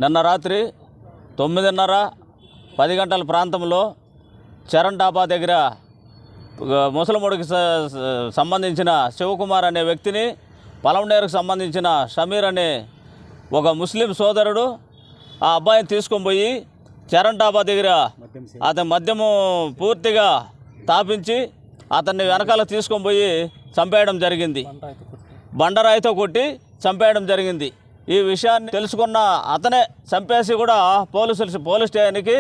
నిన్న రాత్రి 9:30, 10 గంటల ప్రాంతంలో చరణ్ డాబా దగ్గర ముసలముడికి సంబంధించిన శివకుమార్ అనే వ్యక్తిని, పలమనేరుకు సంబంధించిన షమీర్ అనే ఒక ముస్లిం సోదరుడు ఆ అబ్బాయిని తీసుకొని పోయి చరణ్ డాబా దగ్గర అతని మద్యము పూర్తిగా తాపించి అతన్ని వెనకాల తీసుకొని పోయి చంపేయడం జరిగింది. బండరాయితో కొట్టి చంపేయడం జరిగింది. ఈ విషయాన్ని తెలుసుకున్న అతనే చంపేసి కూడా పోలీస్ స్టేషన్కి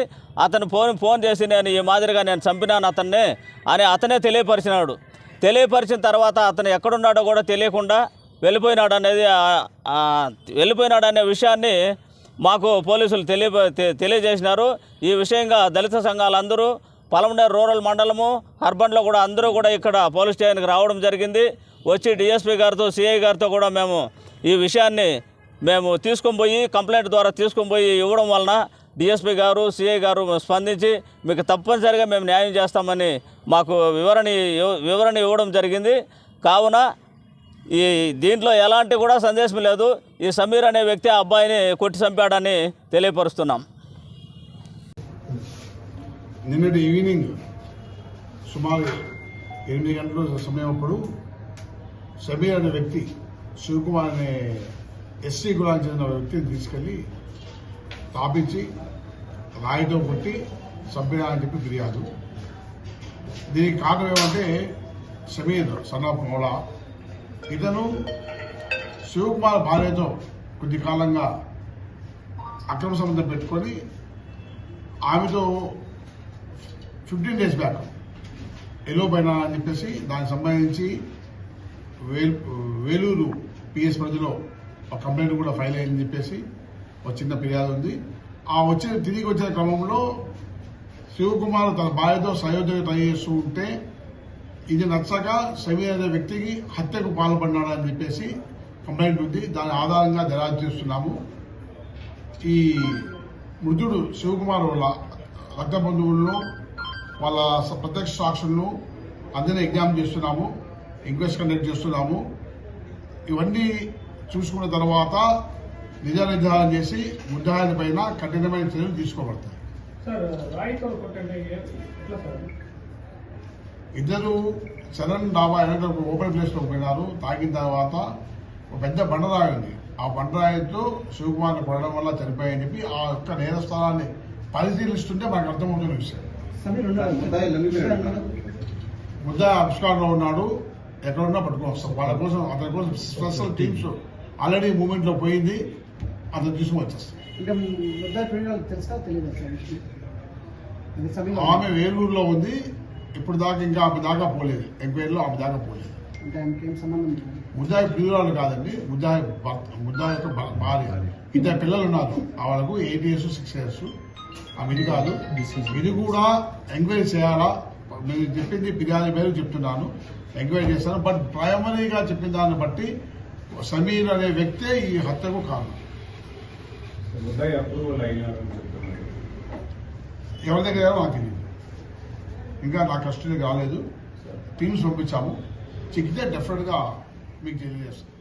అతను ఫోన్ చేసి నేను ఈ మాదిరిగా నేను చంపినాను అతన్ని అని అతనే తెలియపరిచినాడు. తెలియపరిచిన తర్వాత అతను ఎక్కడున్నాడో కూడా తెలియకుండా వెళ్ళిపోయినాడనే విషయాన్ని మాకు పోలీసులు తెలియజేసినారు. ఈ విషయంగా దళిత సంఘాలందరూ పలమనేరు రూరల్ మండలము, అర్బన్లో కూడా అందరూ కూడా ఇక్కడ పోలీస్ స్టేషన్కి రావడం జరిగింది. వచ్చి డిఎస్పీ గారితో, సిఐ గారితో కూడా మేము ఈ విషయాన్ని తీసుకొని పోయి కంప్లైంట్ ద్వారా తీసుకొని పోయి ఇవ్వడం వలన డిఎస్పీ గారు, సిఐ గారు స్పందించి మీకు తప్పనిసరిగా మేము న్యాయం చేస్తామని మాకు వివరణ ఇవ్వడం జరిగింది. కావున దీంట్లో ఎలాంటి కూడా సందేశం లేదు. ఈ సమీర్ అనే వ్యక్తి ఆ అబ్బాయిని కొట్టి చంపాడని తెలియపరుస్తున్నాం. నిన్నటి ఈవినింగ్ సుమారు 8 గంటల సమయం అప్పుడు సమీర్ అనే వ్యక్తి, శివకుమార్ అనే ఎస్సీ కులానికి చెందిన వ్యక్తిని తీసుకెళ్లి తాపించి రాయితో కొట్టి చంపినా అని చెప్పి ఫిర్యాదు. దీనికి కారణం ఏమంటే సమీర్ సన్ ఆఫ్ మౌలా ఇతను శివకుమార్ భార్యతో కొద్ది కాలంగా అక్రమ సంబంధం పెట్టుకొని ఆమెతో 15 days బ్యాక్ ఎలోపైన అని చెప్పేసి దానికి సంబంధించి వేలూరు పిఎస్ పరిధిలో ఒక కంప్లైంట్ కూడా ఫైల్ అయిందని చెప్పేసి ఒక చిన్న ఫిర్యాదు ఉంది. తిరిగి వచ్చిన క్రమంలో శివకుమార్ తన భార్యతో సయోధ్య ట్రై చేస్తూ ఉంటే ఇది నచ్చక సమీర్ అనే వ్యక్తికి హత్యకు పాల్పడినాడని చెప్పేసి కంప్లైంట్ ఉంది. దాని ఆధారంగా దర్యాప్తు చేస్తున్నాము. ఈ మృతుడు శివకుమార్ వాళ్ళ రక్త బంధువులను, వాళ్ళ ప్రత్యక్ష సాక్షులను అందరినీ ఎగ్జామ్ చేస్తున్నాము, ఎంక్వైరీ కండక్ట్ చేస్తున్నాము. ఇవన్నీ చూసుకున్న తర్వాత నిజ నిర్ధారణ చేసి ముద్దాయిల పైన కఠినమైన చర్యలు తీసుకోబడతాయి. ఇద్దరు చరణ్ డాబా వెనక ఓపెన్ ప్లేస్ లో పోయినారు. తాగిన తర్వాత ఒక పెద్ద బండరాయి ఉంది. ఆ బండరాయితో శివకుమార్ని పడడం వల్ల చనిపోయాయని చెప్పి ఆ యొక్క నేరస్థానాన్ని పరిశీలిస్తుంటే మనకు అర్థమవుతున్న విషయం. ముద్దాయి ఆవిష్కారంలో ఉన్నాడు. ఎక్కడున్నా పట్టుకుని వస్తాం. అతని కోసం స్పెషల్ టీమ్స్ ఆల్రెడీ మూవ్మెంట్ లో పోయింది. అతను తీసుకుని వచ్చేస్తాం. ఆమె వేలూరులో ఉంది. ఇప్పుడు దాకా ఇంకా ఆమె దాకా పోలేదు. ఎంక్వైరీలో ఆమె దాకా పోలేదు. ముద్దాయి ప్రియురాలు కాదండి, ముద్దాయి యొక్క భార్య. 2 పిల్లలు ఉన్నారు. వాళ్ళకు 8 years 6 years. ఆమె ఇది కాదు. ఇది కూడా ఎంక్వైరీ చేయాలా? నేను చెప్పింది ఫిర్యాదు పేరు చెప్తున్నాను, ఎంక్వైరీ చేస్తాను. బట్ ప్రైమరీగా చెప్పిన దాన్ని బట్టి సమీర్ అనే వ్యక్తే ఈ హత్యకు కారణం. ఎవరి దగ్గర నాకు తెలియదు. ఇంకా నా కస్టడీకి రాలేదు. టీమ్స్ పంపించాము. చెక్కితే డెఫినెట్ గా మీకు తెలియజేస్తాను.